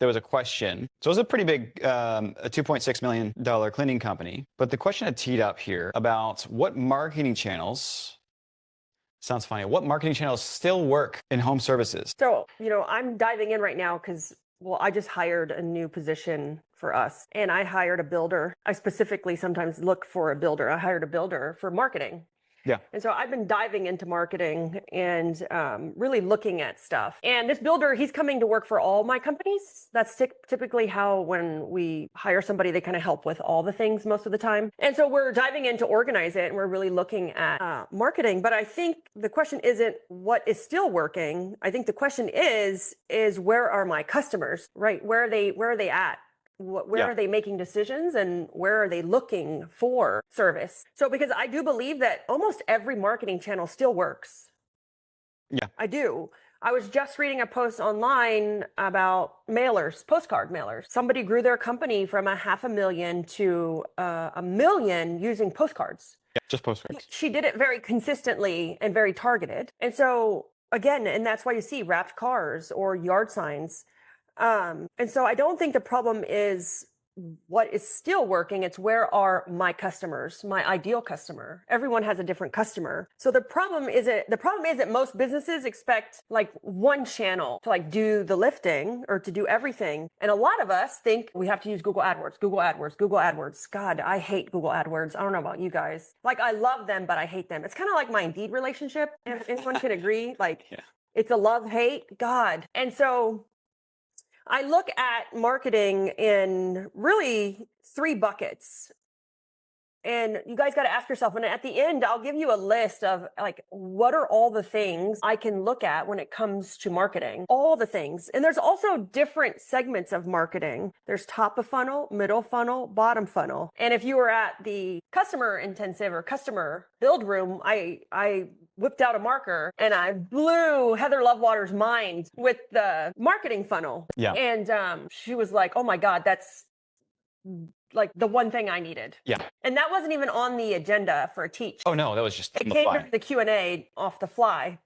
there was a question. So it was a pretty big, a $2.6 million cleaning company. But the question had teed up here about what marketing channels, sounds funny, what marketing channels still work in home services? So, I'm diving in right now because, well, I just hired a new position for us and I hired a builder. I specifically sometimes look for a builder. I hired a builder for marketing. Yeah. And so I've been diving into marketing and really looking at stuff. And this builder, he's coming to work for all my companies. That's typically how when we hire somebody, they kind of help with all the things most of the time. And so we're diving in to organize it and we're really looking at marketing. But I think the question isn't what is still working. I think the question is where are my customers, right? Where are they at? Where are they making decisions and where are they looking for service? So because I do believe that almost every marketing channel still works. Yeah. I do. I was just reading a post online about mailers, postcard mailers. Somebody grew their company from $500,000 to $1 million using postcards. Yeah, just postcards. She did it very consistently and very targeted. And so again, and that's why you see wrapped cars or yard signs. And so I don't think the problem is what is still working. It's where are my customers, my ideal customer. Everyone has a different customer. So the problem is that most businesses expect like one channel to like do the lifting or to do everything. And a lot of us think we have to use Google AdWords, Google AdWords, Google AdWords. God, I hate Google AdWords. I don't know about you guys. Like I love them, but I hate them. It's kind of like my Indeed relationship. If anyone can agree, like it's a love-hate. God. And so I look at marketing in really 3 buckets. And you guys got to ask yourself, and at the end, I'll give you a list of like, what are all the things I can look at when it comes to marketing? All the things. And there's also different segments of marketing. There's top of funnel, middle funnel, bottom funnel. And if you were at the customer intensive or customer build room, I whipped out a marker and I blew Heather Lovewater's mind with the marketing funnel. Yeah. And she was like, oh my God, that's like the one thing I needed. Yeah. And that wasn't even on the agenda for a teach. Oh no, that was just it came during the Q&A off the fly.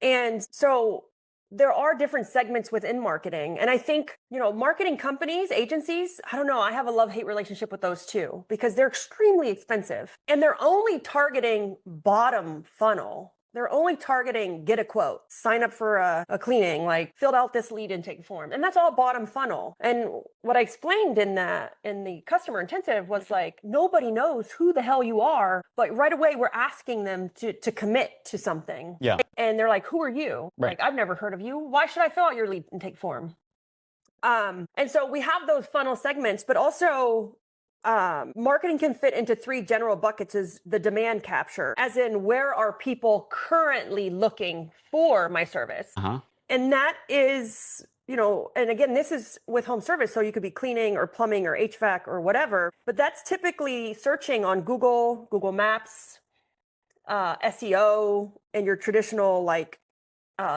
And so there are different segments within marketing. And I think, marketing companies, agencies, I don't know, I have a love-hate relationship with those too, because they're extremely expensive and they're only targeting bottom funnel. They're only targeting get a quote, sign up for a cleaning, like filled out this lead intake form. And that's all bottom funnel. And what I explained in the customer intensive was like, nobody knows who the hell you are, but right away we're asking them to commit to something. Yeah. And they're like, who are you? Right. Like, I've never heard of you. Why should I fill out your lead intake form? And so we have those funnel segments, but also marketing can fit into 3 general buckets as the demand capture, as in where are people currently looking for my service? Uh-huh. And that is, and again, this is with home service. So you could be cleaning or plumbing or HVAC or whatever, but that's typically searching on Google Maps, SEO, and your traditional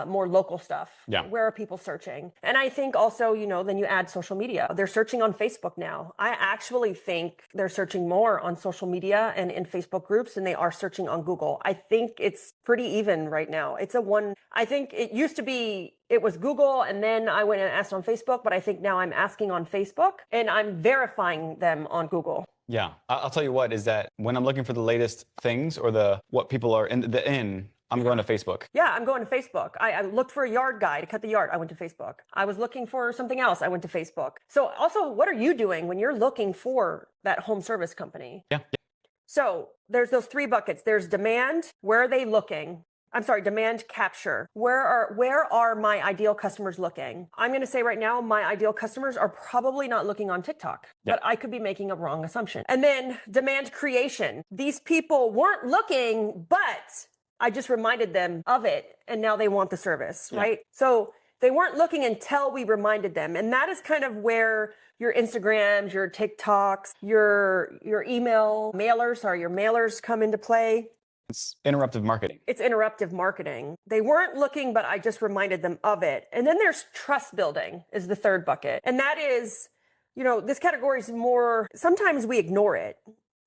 more local stuff. Yeah. Where are people searching? And I think also, then you add social media. They're searching on Facebook now. I actually think they're searching more on social media and in Facebook groups than they are searching on Google. I think it's pretty even right now. I think it used to be, it was Google and then I went and asked on Facebook, but I think now I'm asking on Facebook and I'm verifying them on Google. Yeah. I'll tell you what is that when I'm looking for the latest things or what people are in, I'm going to Facebook. Yeah, I'm going to Facebook. I looked for a yard guy to cut the yard. I went to Facebook. I was looking for something else. I went to Facebook. So also, what are you doing when you're looking for that home service company? Yeah. So there's those 3 buckets. There's demand. Where are they looking? I'm sorry, demand capture. Where are my ideal customers looking? I'm going to say right now, my ideal customers are probably not looking on TikTok, but I could be making a wrong assumption. And then demand creation. These people weren't looking, but I just reminded them of it and now they want the service, right? So they weren't looking until we reminded them. And that is kind of where your Instagrams, your TikToks, your email mailers or your mailers come into play. It's interruptive marketing. It's interruptive marketing. They weren't looking, but I just reminded them of it. And then there's trust building is the 3rd bucket. And that is, this category is more, sometimes we ignore it.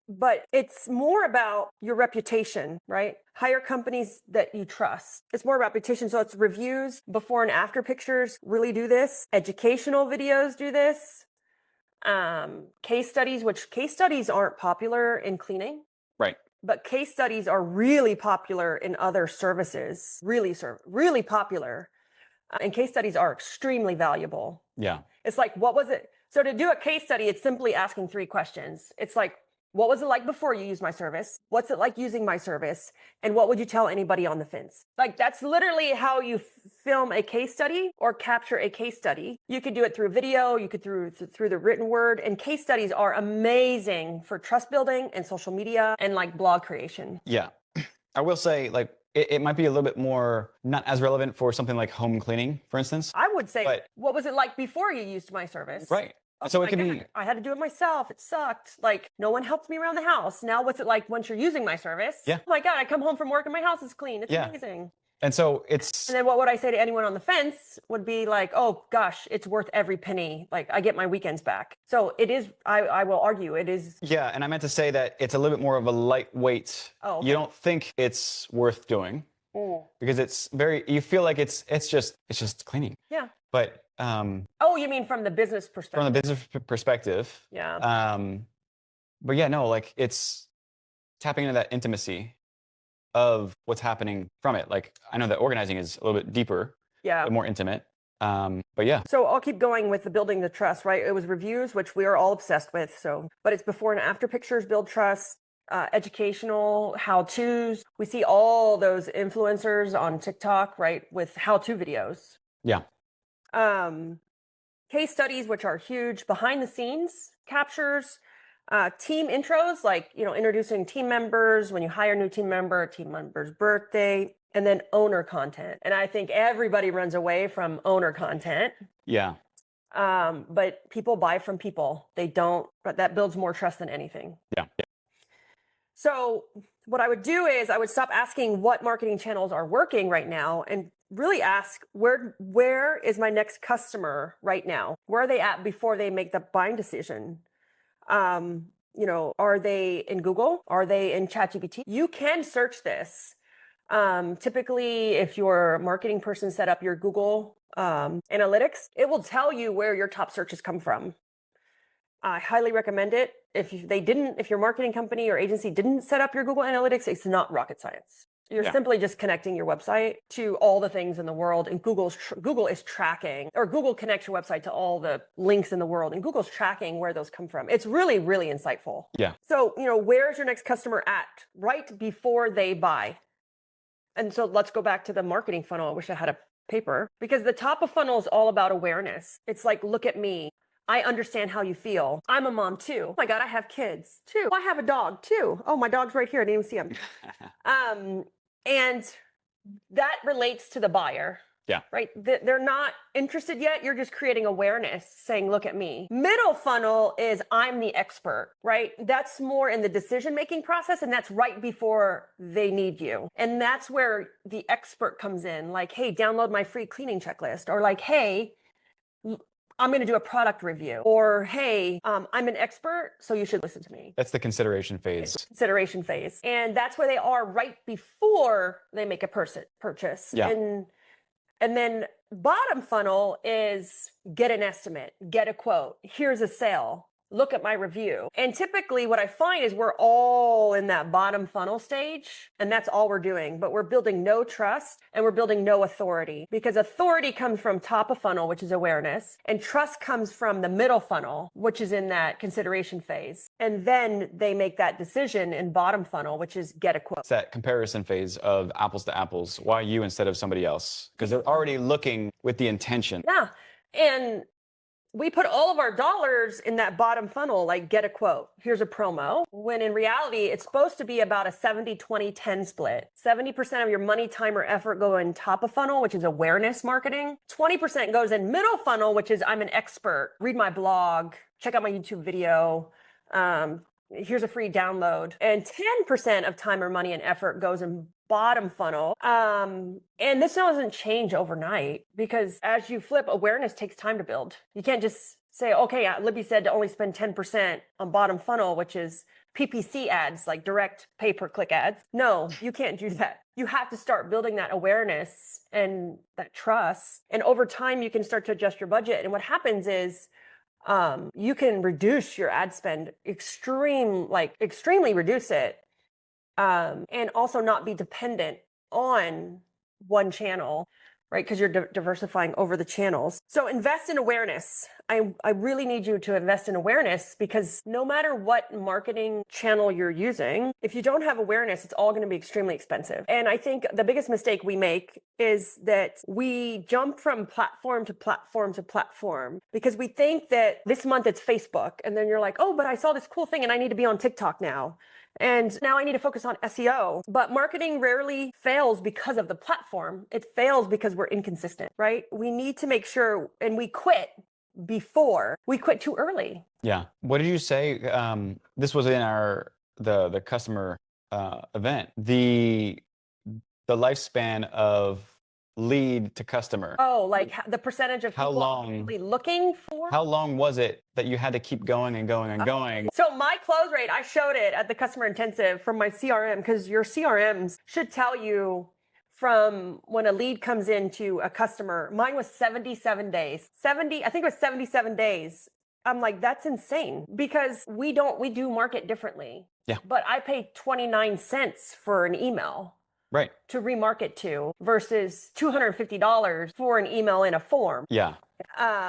but it's more about your reputation, right? Hire companies that you trust. It's more about reputation. So it's reviews, before and after pictures really do this. Educational videos do this. Case studies, which case studies aren't popular in cleaning. Right. But case studies are really popular in other services, really popular. And case studies are extremely valuable. Yeah. It's like, what was it? So to do a case study, it's simply asking 3 questions. It's like, what was it like before you used my service? What's it like using my service? And what would you tell anybody on the fence? Like, that's literally how you film a case study or capture a case study. You could do it through video, you could through the written word, and case studies are amazing for trust building and social media and like blog creation. Yeah. I will say, like, it might be a little bit more not as relevant for something like home cleaning, for instance. I would say, But- what was it like before you used my service? Right. Oh So it my could God, be, I had to do it myself. It sucked. Like, no one helped me around the house. Now, what's it like once you're using my service? Yeah. Oh my God, I come home from work and my house is clean. It's Yeah. amazing. and so it's, And then what would I say to anyone on the fence would be like, oh gosh, it's worth every penny. Like, I get my weekends back. So it is, I will argue, it is. yeah. And I meant to say that it's a little bit more of a lightweight. Oh, okay. You don't think it's worth doing because it's you feel like it's just cleaning. Yeah. But, Oh, you mean from the business perspective? from the business perspective, Yeah. but yeah, no, like it's tapping into that intimacy of what's happening from it. Like I know that organizing is a little bit deeper, Yeah. more intimate. But yeah, So I'll keep going with the building the trust, right? It was reviews, which we are all obsessed with. So, but it's before and after pictures build trust, educational how-tos. We see all those influencers on TikTok, right? With how-to videos. yeah, Case studies, which are huge, behind the scenes captures, team intros, like, introducing team members, when you hire a new team member's birthday, and then owner content. And I think everybody runs away from owner content. yeah, But people buy from people. They don't, but that builds more trust than anything. yeah, So what I would do is I would stop asking what marketing channels are working right now and really ask where is my next customer right now? Where are they at before they make the buying decision? Are they in Google? Are they in ChatGPT? You can search this. Typically, if your marketing person set up your Google analytics, it will tell you where your top searches come from. I highly recommend it. If your marketing company or agency didn't set up your Google Analytics, it's not rocket science. You're simply just connecting your website to all the things in the world, and Google is tracking, or Google connects your website to all the links in the world, and Google's tracking where those come from. It's really, really insightful. yeah, So, where's your next customer at right before they buy? And so let's go back to the marketing funnel. I wish I had a paper, because the top of funnel is all about awareness. It's like, look at me. I understand how you feel. I'm a mom too. Oh my God, I have kids too. I have a dog too. Oh, my dog's right here. I didn't even see him. And that relates to the buyer. Yeah. Right? They're not interested yet. You're just creating awareness, saying, look at me. Middle funnel is I'm the expert, right? That's more in the decision-making process, and that's right before they need you. And that's where the expert comes in, like, hey, download my free cleaning checklist, or like, hey, I'm going to do a product review, or hey, I'm an expert, so you should listen to me. that's the consideration phase. Consideration phase. And that's where they are right before they make a purchase. Yeah. And then bottom funnel is get an estimate, get a quote, here's a sale, look at my review. And typically what I find is we're all in that bottom funnel stage, and that's all we're doing, but we're building no trust and we're building no authority, because authority comes from top of funnel, which is awareness, and trust comes from the middle funnel, which is in that consideration phase. And then they make that decision in bottom funnel, which is get a quote. It's that comparison phase of apples to apples. Why you instead of somebody else? Because they're already looking with the intention. Yeah. And we put all of our dollars in that bottom funnel, like get a quote, here's a promo, when in reality, it's supposed to be about a 70-20-10 split. 70% of your money, time, or effort go in top of funnel, which is awareness marketing. 20% goes in middle funnel, which is I'm an expert, read my blog, check out my YouTube video, here's a free download. And 10% of time or money and effort goes in bottom funnel. And this doesn't change overnight, because as you flip, awareness takes time to build. You can't just say, okay, Libby said to only spend 10% on bottom funnel, which is PPC ads, like direct pay-per-click ads. No, you can't do that. You have to start building that awareness and that trust. And over time, you can start to adjust your budget. And what happens is you can reduce your ad spend extremely reduce it, and also not be dependent on one channel, right? Because you're diversifying over the channels. So invest in awareness. I really need you to invest in awareness, because no matter what marketing channel you're using, if you don't have awareness, it's all going to be extremely expensive. And I think the biggest mistake we make is that we jump from platform to platform to platform because we think that this month it's Facebook. And then you're like, oh, but I saw this cool thing and I need to be on TikTok now. And now I need to focus on SEO. But marketing rarely fails because of the platform. It fails because we're inconsistent, right? We need to make sure, and we quit too early. Yeah. What did you say? This was in the customer event. The lifespan of lead to customer. Oh, like the percentage of people actually looking for? How long was it that you had to keep going and going and going? So my close rate, I showed it at the customer intensive from my CRM, because your CRMs should tell you from when a lead comes into a customer. Mine was 77 days. I think it was 77 days. I'm like, that's insane, because we do market differently. Yeah. But I pay 29 cents for an email. Right. To remarket to, versus $250 for an email in a form. Yeah.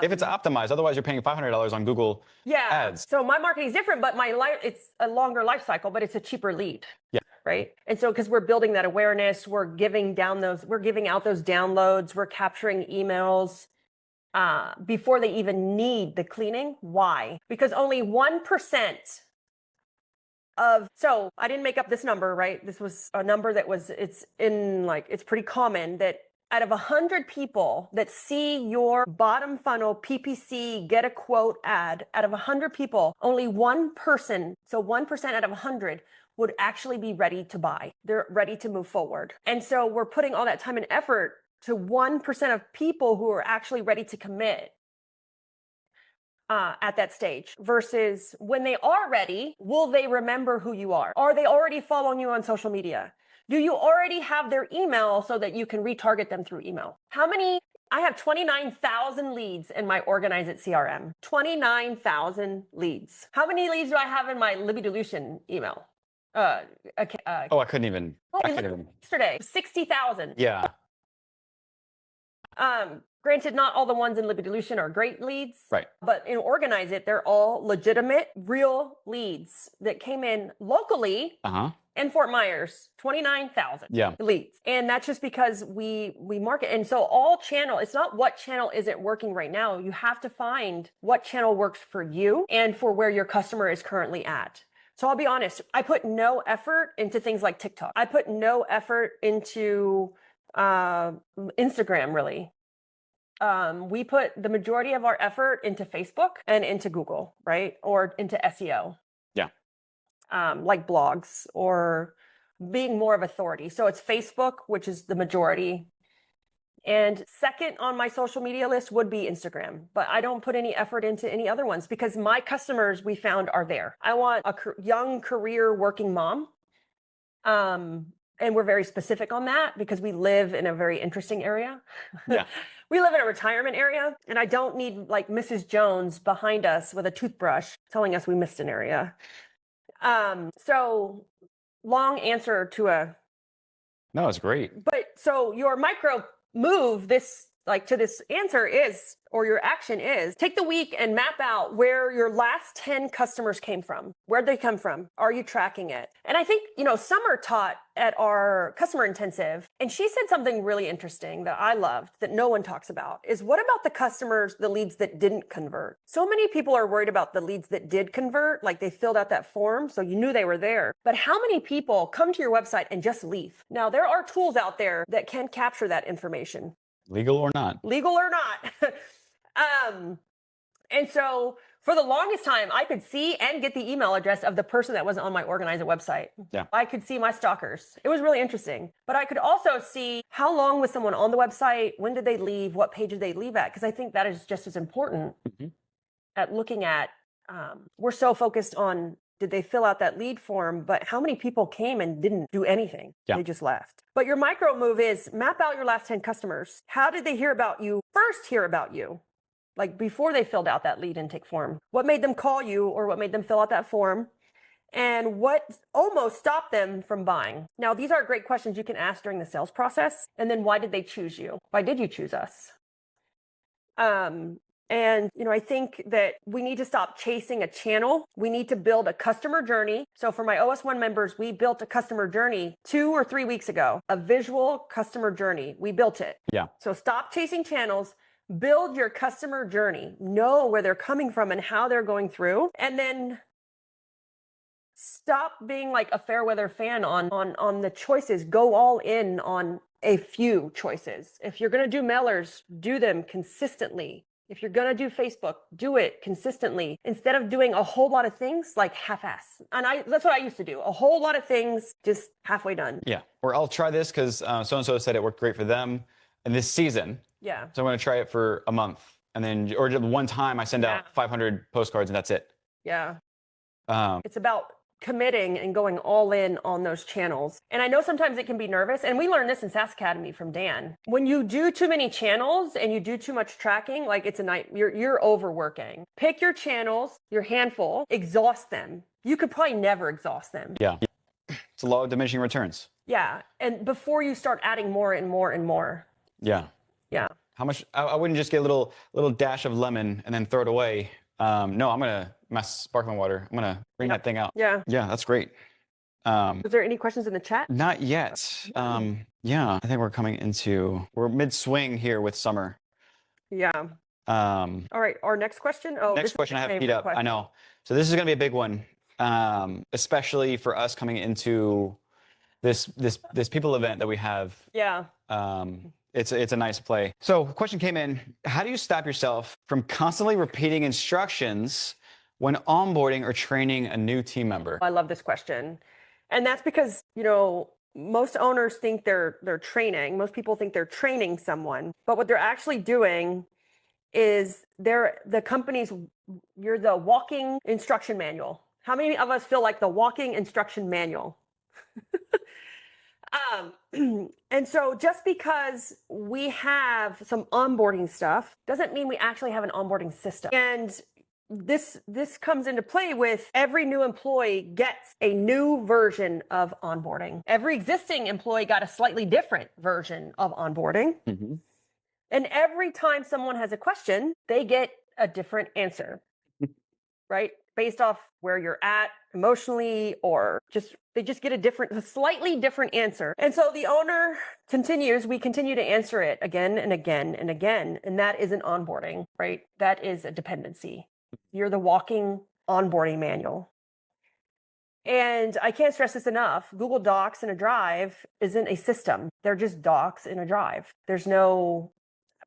If it's optimized, otherwise you're paying $500 on Google ads. So my marketing is different, but it's a longer life cycle, but it's a cheaper lead. Yeah. Right. And so, because we're building that awareness, we're giving out those downloads, we're capturing emails before they even need the cleaning. Why? Because only 1% so I didn't make up this number, right? This was a number that it's pretty common that out of 100 people that see your bottom funnel PPC get a quote ad, out of 100 people, only 1%, so 1% out of 100 would actually be ready to buy. They're ready to move forward. And so we're putting all that time and effort to 1% of people who are actually ready to commit at that stage, versus when they are ready, will they remember who you are? Are they already following you on social media? Do you already have their email so that you can retarget them through email? I have 29,000 leads in my Organize It CRM. 29,000 leads. How many leads do I have in my Libby Dilution email? I couldn't even. Yesterday, 60,000. Yeah. Granted, not all the ones in Libby Dilution are great leads. Right. But in Organize It, they're all legitimate, real leads that came in locally in Fort Myers, 29,000 leads. And that's just because we market. And so it's not what channel isn't working right now. You have to find what channel works for you and for where your customer is currently at. So I'll be honest, I put no effort into things like TikTok. I put no effort into Instagram, really. We put the majority of our effort into Facebook and into Google, right? Or into SEO. Yeah. Like blogs or being more of authority. So it's Facebook, which is the majority. And second on my social media list would be Instagram, but I don't put any effort into any other ones because my customers we found are there. I want a young career working mom. And we're very specific on that because we live in a very interesting area. Yeah. We live in a retirement area, and I don't need like Mrs. Jones behind us with a toothbrush telling us we missed an area. So long answer to a... No, it's great. But so your micro move to this answer is, or your action is, take the week and map out where your last 10 customers came from. Where'd they come from? Are you tracking it? And I think, Summer taught at our customer intensive, and she said something really interesting that I loved that no one talks about is what about the customers, the leads that didn't convert? So many people are worried about the leads that did convert, like they filled out that form, so you knew they were there. But how many people come to your website and just leave? Now, there are tools out there that can capture that information. Legal or not. Legal or not. And so for the longest time, I could see and get the email address of the person that wasn't on my Organize It website. Yeah. I could see my stalkers. It was really interesting. But I could also see how long was someone on the website? When did they leave? What page did they leave at? Because I think that is just as important at looking at, we're so focused on, did they fill out that lead form? But how many people came and didn't do anything? Yeah. They just left. But your micro move is map out your last 10 customers. How did they hear about you? First hear about you, like before they filled out that lead intake form. What made them call you, or what made them fill out that form? And what almost stopped them from buying? Now, these are great questions you can ask during the sales process. And then why did they choose you? Why did you choose us? And, I think that we need to stop chasing a channel. We need to build a customer journey. So for my OS1 members, we built a customer journey 2 or 3 weeks ago, a visual customer journey. We built it. Yeah. So stop chasing channels, build your customer journey, know where they're coming from and how they're going through, and then stop being like a fair weather fan on the choices. Go all in on a few choices. If you're going to do mailers, do them consistently. If you're going to do Facebook, do it consistently instead of doing a whole lot of things like half-ass. And that's what I used to do. A whole lot of things just halfway done. Yeah. Or I'll try this because so-and-so said it worked great for them in this season. Yeah. So I'm going to try it for a month. And then, or just one time I send out 500 postcards and that's it. Yeah. It's about committing and going all in on those channels. And I know sometimes it can be nervous. And we learned this in SaaS Academy from Dan. When you do too many channels and you do too much tracking, like it's a night, you're overworking. Pick your channels, your handful, exhaust them. You could probably never exhaust them. Yeah. It's a law of diminishing returns. Yeah. And before you start adding more and more and more. Yeah. Yeah. How much? I wouldn't just get a little dash of lemon and then throw it away. No, I'm going to mess sparkling water. I'm going to bring that thing out. Yeah. Yeah, that's great. Is there any questions in the chat? Not yet. Yeah, I think we're mid-swing here with summer. Yeah. All right, our next question. Next question I have teed up. I know. So this is going to be a big one, especially for us coming into this people event that we have. Yeah. It's a nice play. So question came in, how do you stop yourself from constantly repeating instructions when onboarding or training a new team member? I love this question. And that's because, most owners think they're training. Most people think they're training someone, but what they're actually doing is you're the walking instruction manual. How many of us feel like the walking instruction manual? And so just because we have some onboarding stuff doesn't mean we actually have an onboarding system. And this comes into play with every new employee gets a new version of onboarding. Every existing employee got a slightly different version of onboarding. Mm-hmm. And every time someone has a question, they get a different answer, right? Based off where you're at emotionally, or they just get a slightly different answer. And so the owner we continue to answer it again and again and again. And that isn't onboarding, right? That is a dependency. You're the walking onboarding manual. And I can't stress this enough. Google Docs in a Drive isn't a system. They're just docs in a Drive. There's no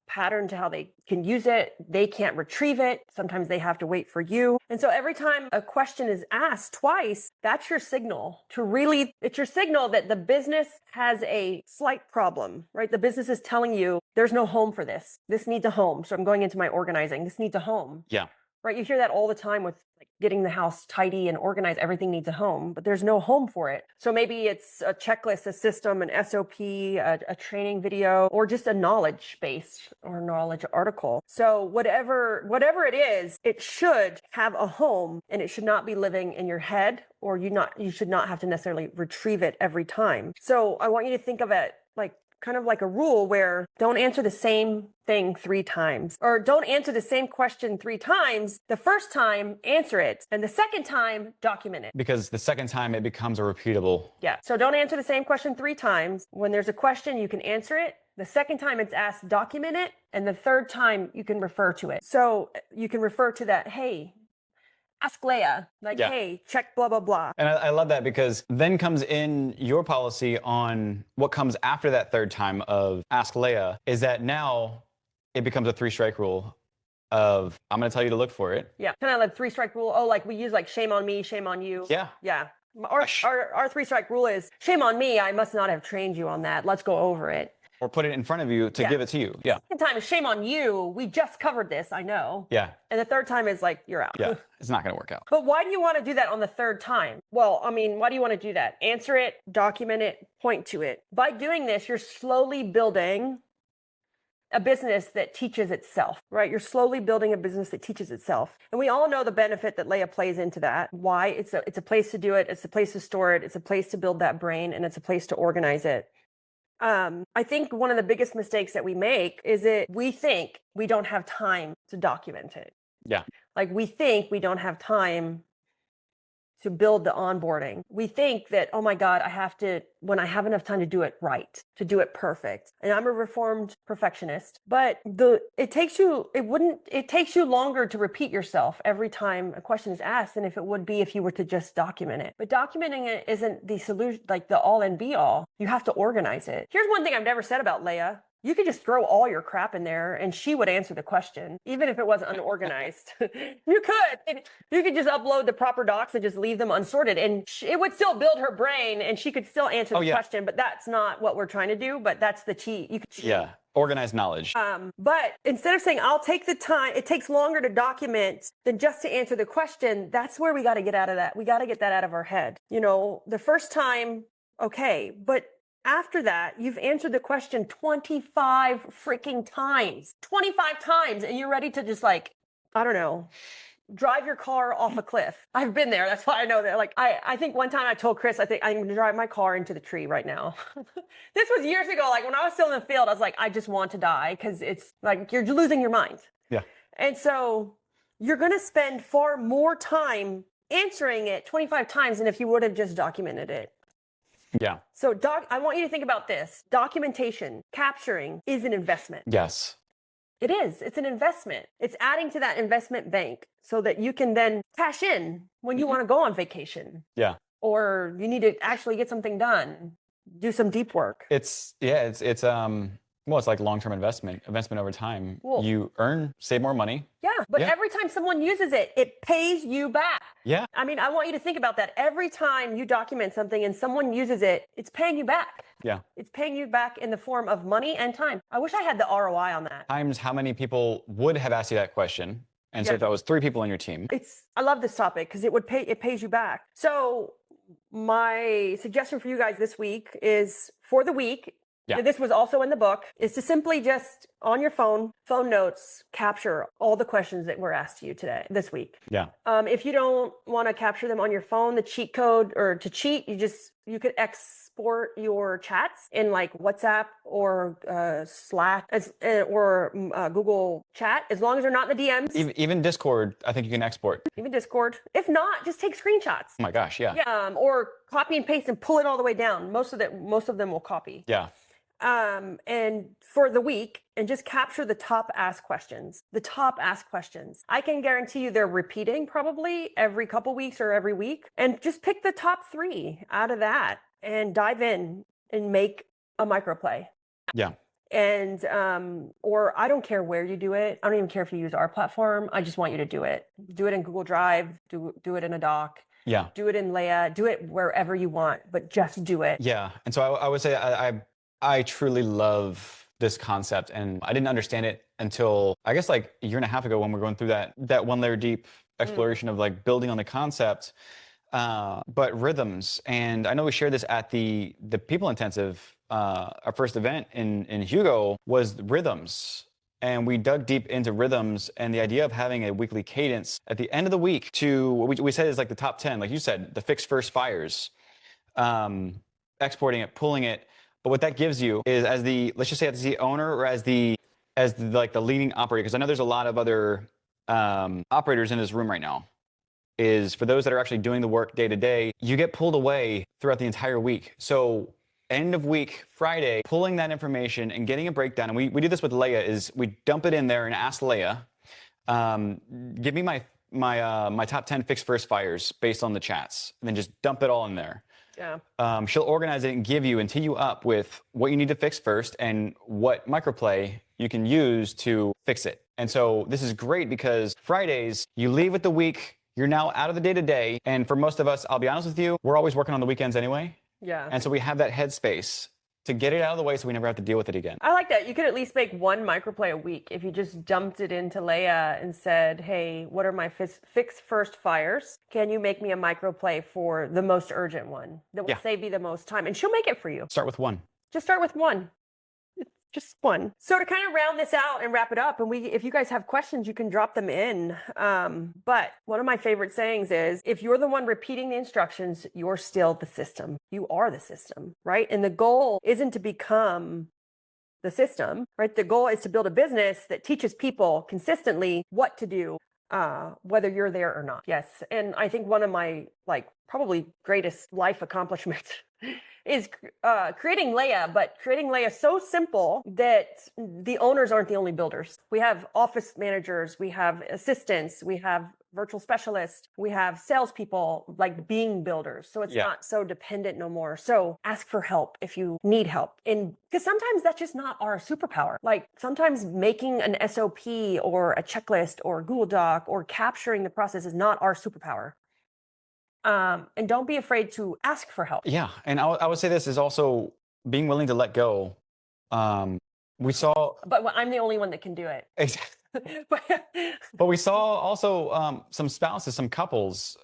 pattern to how they can use it. They can't retrieve it. Sometimes they have to wait for you. And so every time a question is asked twice, that's your signal it's your signal that the business has a slight problem, right? The business is telling you there's no home for this. This needs a home. So I'm going into my organizing. This needs a home. Yeah. Right. You hear that all the time with like getting the house tidy and organized. Everything needs a home, but there's no home for it. So maybe it's a checklist, a system, an SOP, a training video, or just a knowledge base or knowledge article. So whatever it is, it should have a home, and it should not be living in your head, or you should not have to necessarily retrieve it every time. So I want you to think of it like kind of like a rule where don't answer the same thing 3 times, or don't answer the same question 3 times. The first time, answer it. And the second time, document it. Because the second time it becomes a repeatable. Yeah. So don't answer the same question 3 times. When there's a question, you can answer it. The second time it's asked, document it. And the third time you can refer to it. So you can refer to that, hey, ask Leah, hey, check blah, blah, blah. And I love that, because then comes in your policy on what comes after that third time of ask Leah, is that now it becomes a 3-strike rule of, I'm going to tell you to look for it. Yeah. Kind of like 3-strike rule. Oh, like we use like shame on me, shame on you. Yeah. Yeah. Our 3-strike rule is shame on me. I must not have trained you on that. Let's go over it. or put it in front of you to give it to you. Yeah. Second time is shame on you. We just covered this, I know. Yeah. And the third time is like, you're out. Yeah. It's not going to work out. But why do you want to do that on the third time? Well, I mean, why do you want to do that? Answer it, document it, point to it. By doing this, you're slowly building a business that teaches itself, right? You're slowly building a business that teaches itself. And we all know the benefit that Leia plays into that. Why? It's a place to do it. It's a place to store it. It's a place to build that brain, and it's a place to organize it. I think one of the biggest mistakes that we make is that we think we don't have time to document it. Yeah. Like we think we don't have time to build the onboarding. We think that, oh my God, when I have enough time to do it right, to do it perfect. And I'm a reformed perfectionist, but it takes you longer to repeat yourself every time a question is asked than if it would be if you were to just document it. But documenting it isn't the solution, like the all and be all. You have to organize it. Here's one thing I've never said about Leia. You could just throw all your crap in there and she would answer the question, even if it was unorganized. You could just upload the proper docs and just leave them unsorted and it would still build her brain and she could still answer the question, but that's not what we're trying to do, but that's the cheat. You could cheat. Yeah. Organized knowledge. But instead of saying, I'll take the time, it takes longer to document than just to answer the question. That's where we got to get out of that. We got to get that out of our head. You know, the first time, okay, but after that, you've answered the question 25 freaking times, 25 times, and you're ready to just like, I don't know, drive your car off a cliff. I've been there. That's why I know that. Like, I think one time I told Chris, I think I'm going to drive my car into the tree right now. This was years ago. Like when I was still in the field, I was like, I just want to die because it's like, you're losing your mind. Yeah. And so you're going to spend far more time answering it 25 times than if you would have just documented it. Yeah. So I want you to think about this. Documentation, capturing is an investment. Yes. It is. It's an investment. It's adding to that investment bank so that you can then cash in when you want to go on vacation. Yeah. Or you need to actually get something done, do some deep work. It's like long-term investment over time. Cool. You save more money. Yeah. But every time someone uses it, it pays you back. Yeah. I mean, I want you to think about that. Every time you document something and someone uses it, it's paying you back. Yeah. It's paying you back in the form of money and time. I wish I had the ROI on that. Times how many people would have asked you that question. And so if that was 3 people on your team. I love this topic because it pays you back. So my suggestion for you guys this week is for the week, and this was also in the book, is to simply just on your phone notes, capture all the questions that were asked to you this week. Yeah. If you don't want to capture them on your phone, the cheat code or to cheat, you could export your chats in like WhatsApp or Slack or Google Chat, as long as they're not in the DMs. Even Discord, I think you can export. Even Discord. If not, just take screenshots. Oh my gosh, yeah. Yeah. Or copy and paste and pull it all the way down. Most of them will copy. Yeah. And for the week, and just capture the top asked questions. I can guarantee you they're repeating probably every couple weeks or every week. And just pick the top 3 out of that and dive in and make a microplay. Yeah. And, or I don't care where you do it. I don't even care if you use our platform. I just want you to do it. Do it in Google Drive, do it in a doc. Yeah. Do it in Leia, do it wherever you want, but just do it. Yeah. And so I would say I truly love this concept, and I didn't understand it until I guess like a year and a half ago when we're going through that one layer deep exploration of like building on the concept. But rhythms, and I know we shared this at the People Intensive, our first event in Hugo was rhythms. And we dug deep into rhythms and the idea of having a weekly cadence at the end of the week to what we said is like the top 10, like you said, the fix first fires, exporting it, pulling it. But what that gives you is let's just say as the owner or as the leading operator, because I know there's a lot of other operators in this room right now, is for those that are actually doing the work day to day, you get pulled away throughout the entire week. So end of week, Friday, pulling that information and getting a breakdown. And we do this with Leia, is we dump it in there and ask Leia, give me my top 10 fix first fires based on the chats, and then just dump it all in there. Yeah. She'll organize it and tee you up with what you need to fix first and what microplay you can use to fix it. And so this is great because Fridays, you leave with the week, you're now out of the day-to-day. And for most of us, I'll be honest with you, we're always working on the weekends anyway. Yeah. And so we have that headspace to get it out of the way so we never have to deal with it again. I like that. You could at least make one microplay a week if you just dumped it into Leia and said, hey, what are my fix first fires? Can you make me a microplay for the most urgent one that will save you the most time? And she'll make it for you. Start with one. Just start with one. Just one. So to kind of round this out and wrap it up, and if you guys have questions, you can drop them in. But one of my favorite sayings is, if you're the one repeating the instructions, you're still the system. You are the system, right? And the goal isn't to become the system, right? The goal is to build a business that teaches people consistently what to do, whether you're there or not. Yes. And I think one of my probably greatest life accomplishments is creating Leia, but creating Leia so simple that the owners aren't the only builders. We have office managers, we have assistants, we have virtual specialists, we have salespeople being builders. So it's not so dependent no more. So ask for help if you need help. And because sometimes that's just not our superpower. Sometimes making an SOP or a checklist or Google Doc or capturing the process is not our superpower. And don't be afraid to ask for help. Yeah. And I would say this is also being willing to let go. We saw... But I'm the only one that can do it. Exactly. But we saw also some spouses, some couples,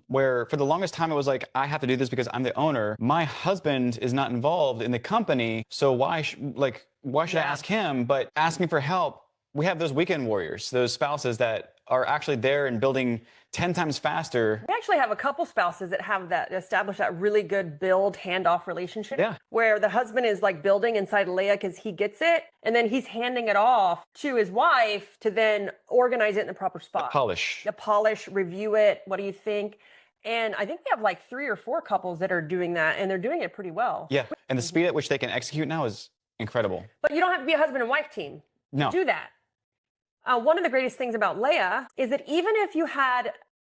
where for the longest time it was like, I have to do this because I'm the owner. My husband is not involved in the company, so why should I ask him? But asking for help, we have those weekend warriors, those spouses that are actually there and building 10 times faster. We actually have a couple spouses that have established that really good build handoff relationship. Yeah. Where the husband is building inside Leia because he gets it, and then he's handing it off to his wife to then organize it in the proper spot. The polish, review it. What do you think? And I think we have 3 or 4 couples that are doing that, and they're doing it pretty well. Yeah. And the speed at which they can execute now is incredible. But you don't have to be a husband and wife team to do that. One of the greatest things about Leia is that even if you had,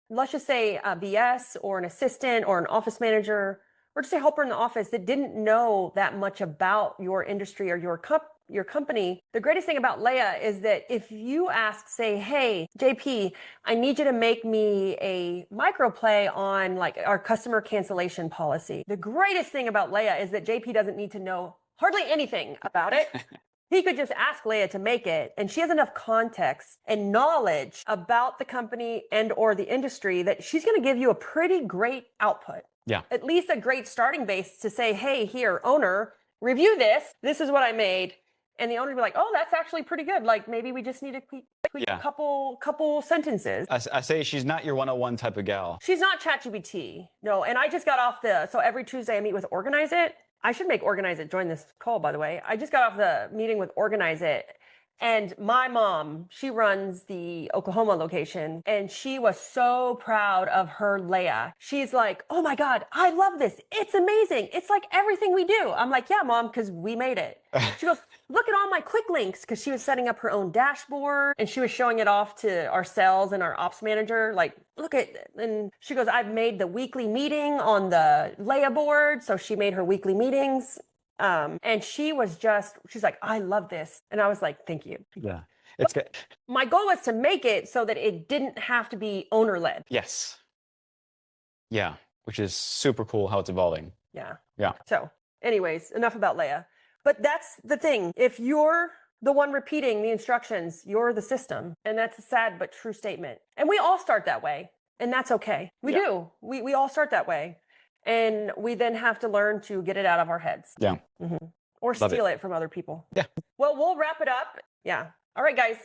let's just say, a BS or an assistant or an office manager or just a helper in the office that didn't know that much about your industry or your company, the greatest thing about Leia is that if you ask, say, hey, JP, I need you to make me a microplay on our customer cancellation policy. The greatest thing about Leia is that JP doesn't need to know hardly anything about it. He could just ask Leia to make it, and she has enough context and knowledge about the company and or the industry that she's going to give you a pretty great output. Yeah. At least a great starting base to say, hey, here, owner, review this. This is what I made. And the owner would be like, oh, that's actually pretty good. Maybe we just need to tweak a couple sentences. I say she's not your 101 type of gal. She's not ChatGPT. No, and I just got off so every Tuesday I meet with Organize It. I should make Organize It join this call, by the way. I just got off the meeting with Organize It. And my mom, she runs the Oklahoma location, and she was so proud of her Leia. She's like, oh my God, I love this. It's amazing. It's like everything we do. I'm like, yeah, Mom, because we made it. She goes, look at all my quick links, because she was setting up her own dashboard and she was showing it off to our sales and our ops manager. Look at, and she goes, I've made the weekly meeting on the Leia board. So she made her weekly meetings. And she's like, I love this. And I was like, thank you. Yeah, it's good. My goal was to make it so that it didn't have to be owner led. Yes. Yeah. Which is super cool how it's evolving. Yeah. Yeah. So anyways, enough about Leia, but that's the thing. If you're the one repeating the instructions, you're the system. And that's a sad, but true statement. And we all start that way, and that's okay. We do. We all start that way. And we then have to learn to get it out of our heads. Yeah. Mm-hmm. Or steal it from other people. Yeah. Well, we'll wrap it up. Yeah. All right, guys.